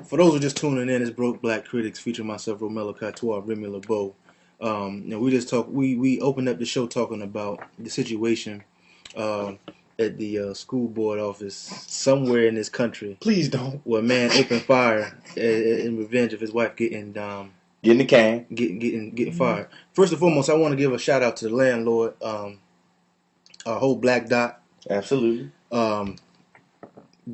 For those who are just tuning in, it's Broke Black Critics featuring myself, Romello Catois, Remy LeBeau. We just talk. We opened up the show talking about the situation uh, at the school board office somewhere in this country. Please don't. Where a man opened fire in revenge of his wife getting getting the can, getting fired. First and foremost, I want to give a shout out to the landlord, our whole Black Dot. Absolutely.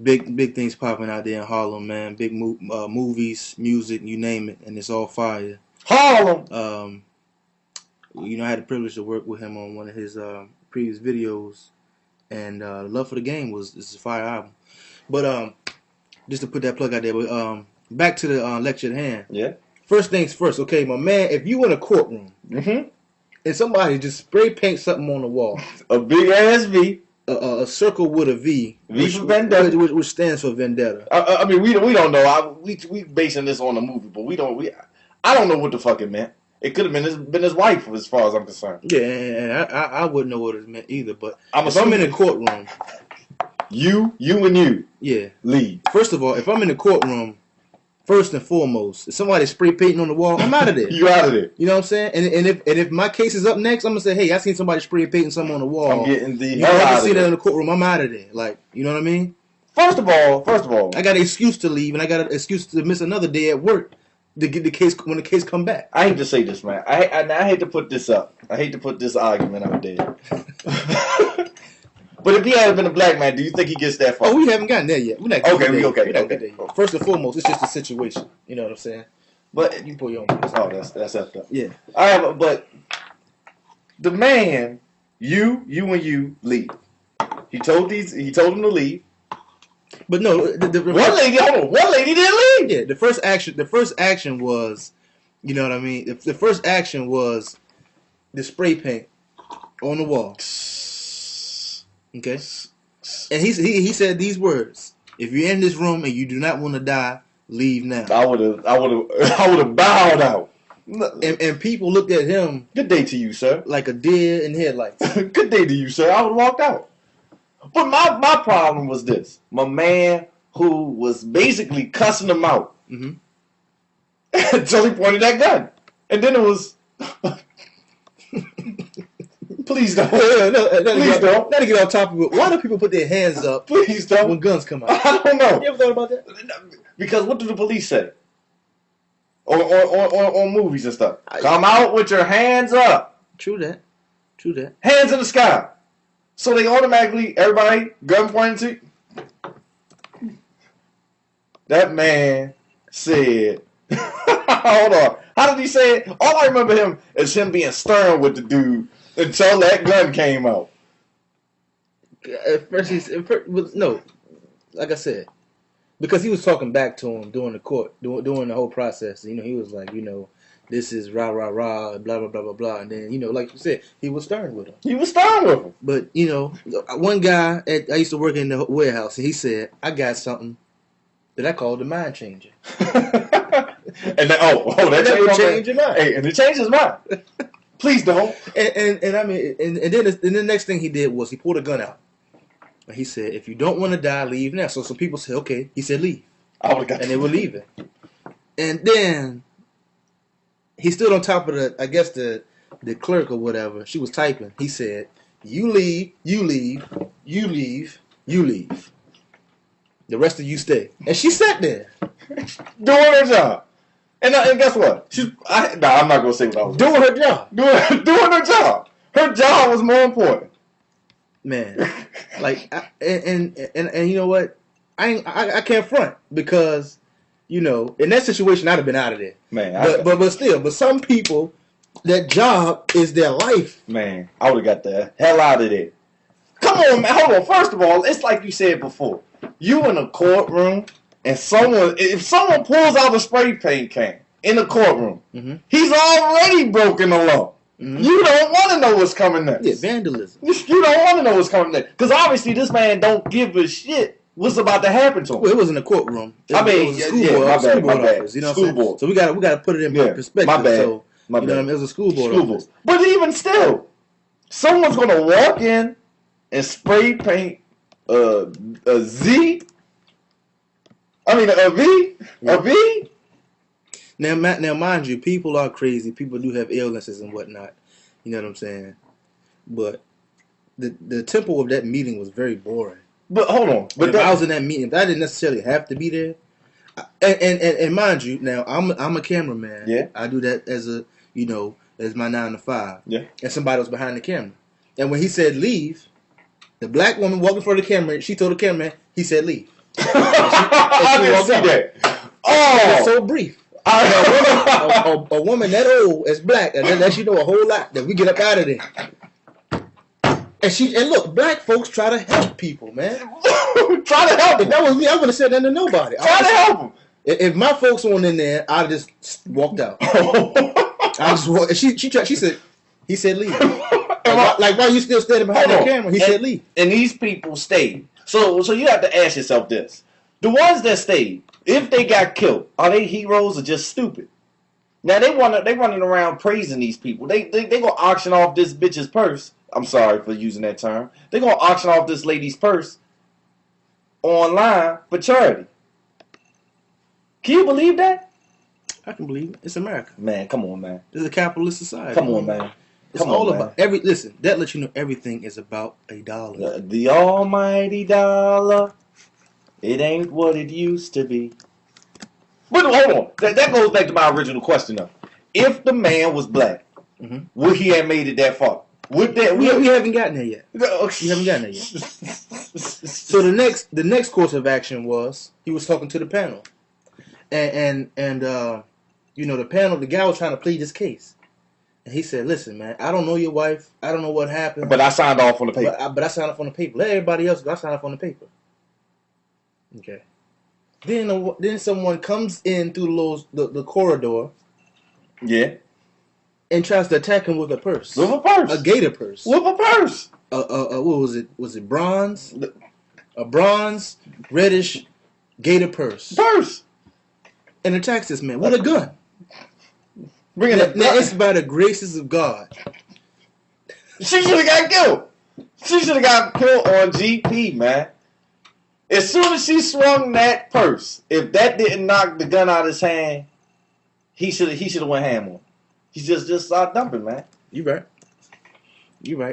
Big things popping out there in Harlem, man. Big movies, music, you name it, and it's all fire. Harlem. I had the privilege to work with him on one of his previous videos, and Love for the Game is a fire album. But just to put that plug out there, but back to the lecture at hand. Yeah. First things first, okay, my man. If you in a courtroom and somebody just spray paint something on the wall, a big ass V. A circle with a V, for vendetta, which stands for vendetta. I mean, we don't know. We basing this on the movie, but I don't know what the fuck it meant. It could have been his wife, as far as I'm concerned. Yeah, and I wouldn't know what it meant either. But if I'm in a courtroom, you and you, yeah, leave. First of all, if I'm in the courtroom, first and foremost, if somebody spray painting on the wall, I'm out of there. You out of there. You know what I'm saying? And if my case is up next, I'm gonna say, hey, I seen somebody spray painting something on the wall. I'm getting the hell out of there. I see that in the courtroom. I'm out of there. Like, you know what I mean? First of all, I got an excuse to leave, and I got an excuse to miss another day at work to get the case when the case come back. I hate to say this, man. I hate to put this up. I hate to put this argument out there. But if he had been a black man, do you think he gets that far? Oh, we haven't gotten there yet. We're not okay. First and foremost, it's just a situation. You know what I'm saying? But you pull your own. Oh, that's effed up. Yeah. All right, but the man, you and you leave. He told him to leave. But no, one lady didn't leave. Yeah, the first action was, you know what I mean? The first action was the spray paint on the wall. Okay, and he said these words: "If you're in this room and you do not want to die, leave now." I would have bowed out. And people looked at him. Good day to you, sir. Like a deer in headlights. Good day to you, sir. I would have walked out. But my problem was this: my man who was basically cussing him out until he pointed that gun, and then it was. Please don't. Please don't. Not to get on top of it. Why do people put their hands up? Please don't. When guns come out. I don't know. You ever thought about that? Because what do the police say? On movies and stuff. Come out with your hands up. True that. Hands in the sky. So they automatically, everybody, gun pointing to. That man said, hold on. How did he say it? All I remember him is him being stern with the dude until that gun came out. At first, no, like I said, because he was talking back to him during the court, during the whole process. You know, he was like, you know, this is rah rah rah, blah blah blah blah blah, and then, you know, like you said, he was stern with him. But you know, one guy I used to work in the warehouse, and he said, I got something that I call the mind changer. And then, that changed your mind. Hey, and it changed his mind. Please don't. And I mean, and then the next thing he did was he pulled a gun out. And he said, if you don't want to die, leave now. So some people said, okay. He said, leave. And they were leaving. And then he stood on top of the clerk or whatever. She was typing. He said, you leave, you leave, you leave, you leave. The rest of you stay. And she sat there. Doing her job. And guess what? I'm not going to say what I was doing her job. Doing her job. Her job was more important. Man, like, and you know what? I can't front because, you know, in that situation I'd have been out of there. Man, but some people, that job is their life. Man, I would have got the hell out of there. Come on, man. Hold on. First of all, it's like you said before. You in a courtroom, and if someone pulls out a spray paint can in the courtroom, he's already broken the law. You don't want to know what's coming next. Yeah, vandalism. You don't want to know what's coming next. Because obviously this man don't give a shit what's about to happen to him. Well, it was in a courtroom. It was a school board office. You know what I'm saying? So we got to put it in perspective. My bad. So, my bad. You know what I mean? It was a school board office. But even still, someone's going to walk in and spray paint a Z I mean, a V? A V? Now, mind you, people are crazy. People do have illnesses and whatnot. You know what I'm saying? But the tempo of that meeting was very boring. But hold on. But if I was in that meeting, if I didn't necessarily have to be there, and mind you, now I'm a cameraman. Yeah. I do that as a as my 9 to 5. Yeah. And somebody was behind the camera, and when he said leave, the black woman walking for the camera, she told the cameraman, he said leave. I didn't see that. Oh, it was so brief. A woman that old as black, and that lets you know a whole lot that we get up out of there. And look, black folks try to help people, man. Try to help them. If that was me, I wouldn't have said that to nobody. Try to help them. If my folks weren't in there, I'd just walked out. I just walked. She said, he said leave. Like why are you still standing behind the camera? He said leave. And these people stayed. So you have to ask yourself this: the ones that stayed, if they got killed, are they heroes or just stupid? Now they running around praising these people. They gonna auction off this bitch's purse. I'm sorry for using that term. They gonna auction off this lady's purse online for charity. Can you believe that? I can believe it. It's America. Man, come on, man. This is a capitalist society. Come on, man. It's all about listen, that lets you know everything is about a dollar. The almighty dollar. It ain't what it used to be. But hold on. That goes back to my original question though. If the man was black, would he have made it that far? We haven't gotten there yet. We haven't gotten there yet. So the next course of action was he was talking to the panel. And the panel, the guy was trying to plead his case. And he said, listen, man, I don't know your wife. I don't know what happened. But I signed off on the paper. But I signed off on the paper. Let everybody else go. I signed off on the paper. Okay. Then someone comes in through the corridor. Yeah. And tries to attack him with a purse. With a purse. A gator purse. With a purse. What was it? Was it bronze? A bronze, reddish gator purse. And attacks this man with a gun. Now it's by the graces of God. She should have got killed. She should have got killed on GP, man. As soon as she swung that purse, if that didn't knock the gun out of his hand, he should have went ham on him. He just started dumping, man. You right.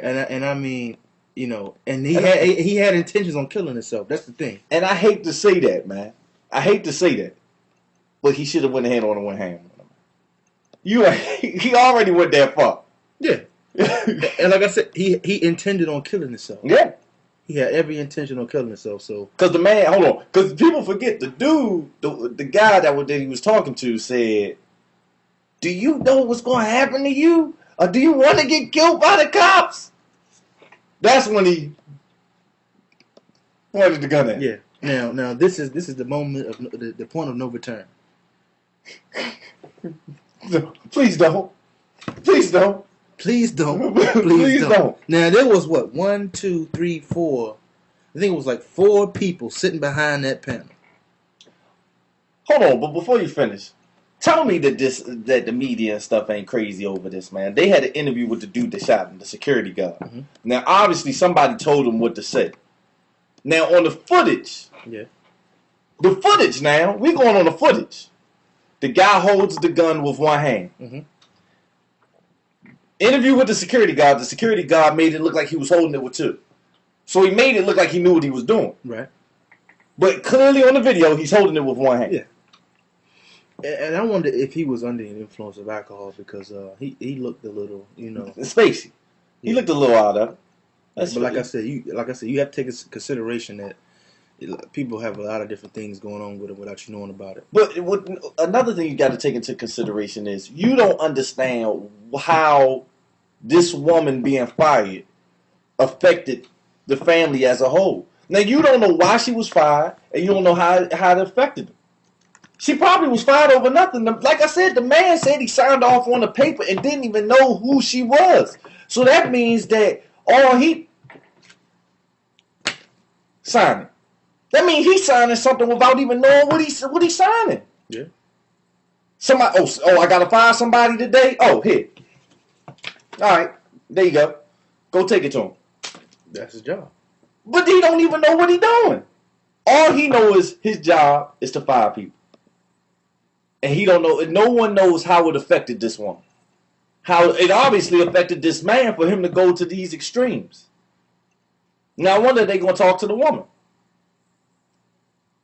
And I mean, and he had intentions on killing himself. That's the thing. And I hate to say that, man. I hate to say that. But he should have went ahead on and went ham on him. He already went that far. Yeah. And like I said, he intended on killing himself. Yeah. He had every intention on killing himself. So because the man, hold on, because people forget the dude, the guy that he was talking to said, "Do you know what's going to happen to you, or do you want to get killed by the cops?" That's when he pointed the gun at. Yeah. Now this is the moment of the point of no return. Please don't. Please don't. Please don't. Please don't. Now there was 1, 2, 3, 4. I think it was like 4 people sitting behind that panel. Hold on, but before you finish, tell me that the media and stuff ain't crazy over this, man. They had an interview with the dude that shot him, the security guard. Mm-hmm. Now obviously somebody told him what to say. Now on the footage, the footage. Now we going on the footage. The guy holds the gun with one hand. Mm-hmm. Interview with the security guard. The security guard made it look like he was holding it with 2. So he made it look like he knew what he was doing. Right. But clearly on the video, he's holding it with one hand. Yeah. And I wonder if he was under the influence of alcohol because he looked a little, spacey. He looked a little out of it. But like I said, you have to take into consideration that people have a lot of different things going on with it without you knowing about it. But another thing you got to take into consideration is you don't understand how this woman being fired affected the family as a whole. Now you don't know why she was fired, and you don't know how it affected them. She probably was fired over nothing. Like I said, the man said he signed off on the paper and didn't even know who she was. So that means that he signed it. That means he's signing something without even knowing what he's signing. Yeah. Somebody. I gotta fire somebody today. Oh, here. All right, there you go. Go take it to him. That's his job. But he don't even know what he's doing. All he knows is his job is to fire people. And he don't know, and no one knows how it affected this woman. How it obviously affected this man for him to go to these extremes. Now I wonder if they're going to talk to the woman.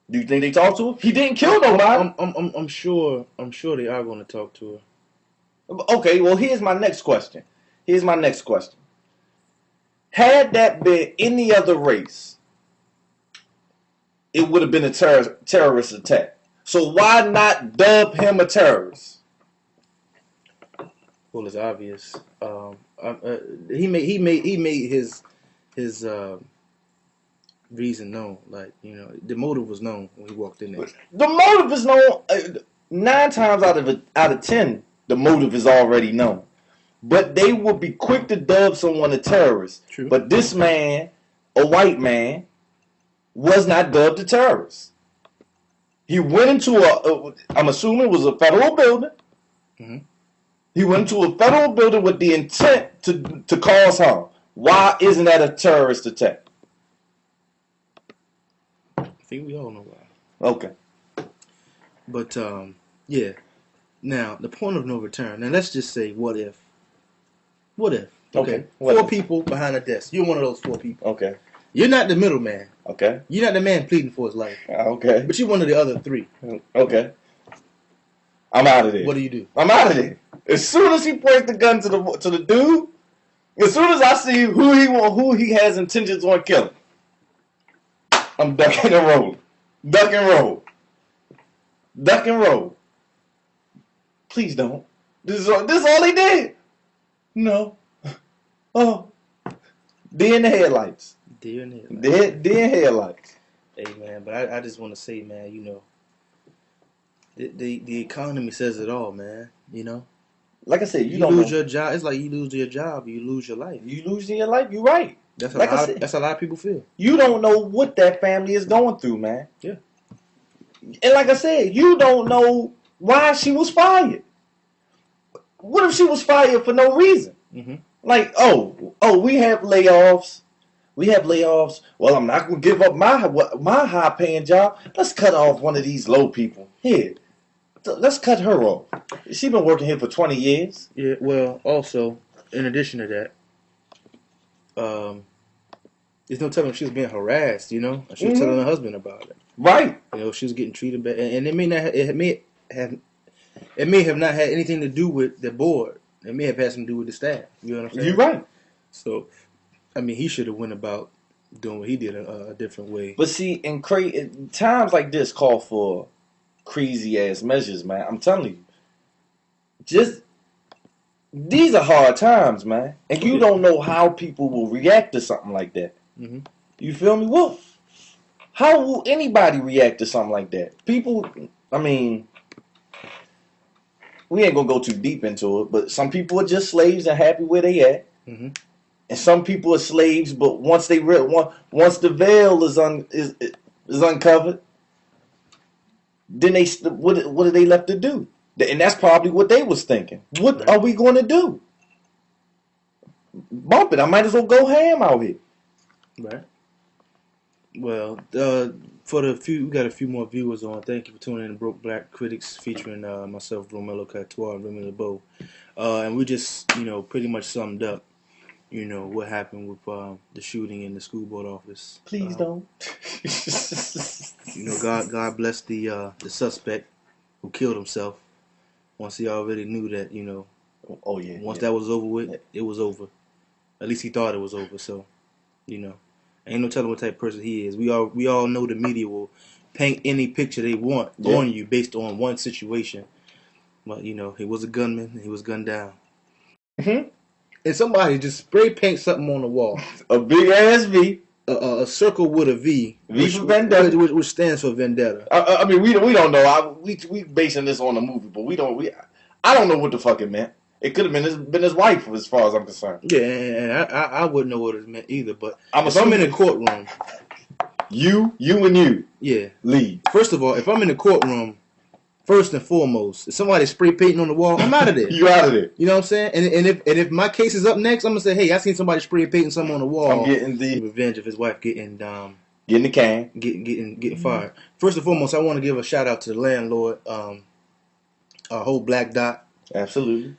Do you think they talk to her? He didn't kill nobody. I'm sure they are going to talk to her. Okay, well, here's my next question. Had that been any other race, it would have been a terrorist attack. So why not dub him a terrorist? Well, it's obvious. He made his reason known. Like, you know, the motive was known when he walked in there. The motive is known. 9 times out of 10, the motive is already known. But they would be quick to dub someone a terrorist. True. But this man, a white man, was not dubbed a terrorist. He went into I'm assuming it was a federal building. Mm-hmm. He went into a federal building with the intent to cause harm. Why isn't that a terrorist attack? I think we all know why. Okay. But, yeah. Now, the point of no return. Now, let's just say, what if? Okay. Four people behind a desk. You're one of those 4 people. Okay. You're not the middleman. Okay. You're not the man pleading for his life. Okay. But you're one of the other 3. Okay. I'm out of there. What do you do? I'm out of there. As soon as he points the gun to the dude, as soon as I see who he has intentions on killing, I'm ducking and rolling. Duck and roll. Duck and roll. Please don't. This is all he did. No. Oh. Deer in the headlights. Deer in the headlights. Deer in headlights. Hey, man, but I just want to say, man, you know, the economy says it all, man. You know? Like I said, you don't lose know. your job. It's like you lose your job, you lose your life. You losing your life, you're right. That's like that's a lot of people feel. You don't know what that family is going through, man. Yeah. And like I said, you don't know why she was fired. What if she was fired for no reason? Mm-hmm. Like, we have layoffs. Well, I'm not going to give up my high-paying job. Let's cut off one of these low people. Here, let's cut her off. She's been working here for 20 years. Yeah, well, also, in addition to that, there's no telling if she was being harassed, you know? She was telling her husband about it. Right. You know, she was getting treated bad. And it may have not had anything to do with the board. It may have had something to do with the staff. You know what I'm saying? You're right. So, I mean, he should have went about doing what he did a different way. But see, in times like this call for crazy-ass measures, man. I'm telling you. These are hard times, man. And you don't know how people will react to something like that. Mm-hmm. You feel me? Well, how will anybody react to something like that? People, I mean, we ain't going to go too deep into it, but some people are just slaves and happy where they at. Mm-hmm. And some people are slaves, but once the veil is uncovered, then what are they left to do? And that's probably what they was thinking. What are we going to do? Bump it. I might as well go ham out here. Right. Well, we got a few more viewers on. Thank you for tuning in to Broke Black Critics, featuring myself, Romello Catois, and Remy LeBeau. And we just, pretty much summed up, what happened with the shooting in the school board office. Please don't. God bless the suspect who killed himself. Once he already knew that, Oh yeah. Once that was over with, it was over. At least he thought it was over. So, ain't no telling what type of person he is. We all know the media will paint any picture they want on you based on one situation. But he was a gunman and he was gunned down. Mm-hmm. And somebody just spray paint something on the wall. A big ass V. A circle with a V. V for vendetta. Which stands for vendetta. I mean, we don't know. We basing this on a movie, but I don't know what the fuck it meant. It could have been his wife, as far as I'm concerned. Yeah, and I wouldn't know what it meant either. But if I'm in a courtroom, you and you, yeah, leave. First of all, if I'm in the courtroom, first and foremost, if somebody spray painting on the wall, I'm out of there. You out of there. You know what I'm saying? And if my case is up next, I'm gonna say, hey, I seen somebody spray painting something on the wall. I'm getting the revenge of his wife getting Getting the can. Getting fired. First and foremost, I want to give a shout out to the landlord, our whole Black Dot. Absolutely.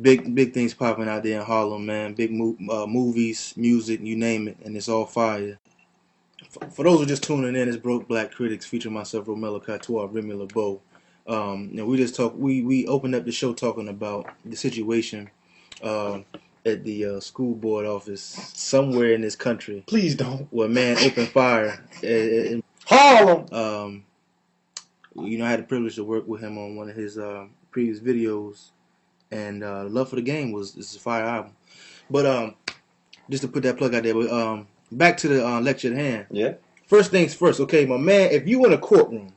Big things popping out there in Harlem, man. Big movies, music, you name it, and it's all fire. For those who are just tuning in, it's Broke Black Critics featuring myself, Romelo Catois, Remy LeBeau. We opened up the show talking about the situation at the school board office somewhere in this country. Please don't. Where a man opened fire in Harlem. I had the privilege to work with him on one of his previous videos, and Love for the Game is a fire album. But just to put that plug out there, but back to the lecture at hand. Yeah. First things first, okay, my man, if you in a courtroom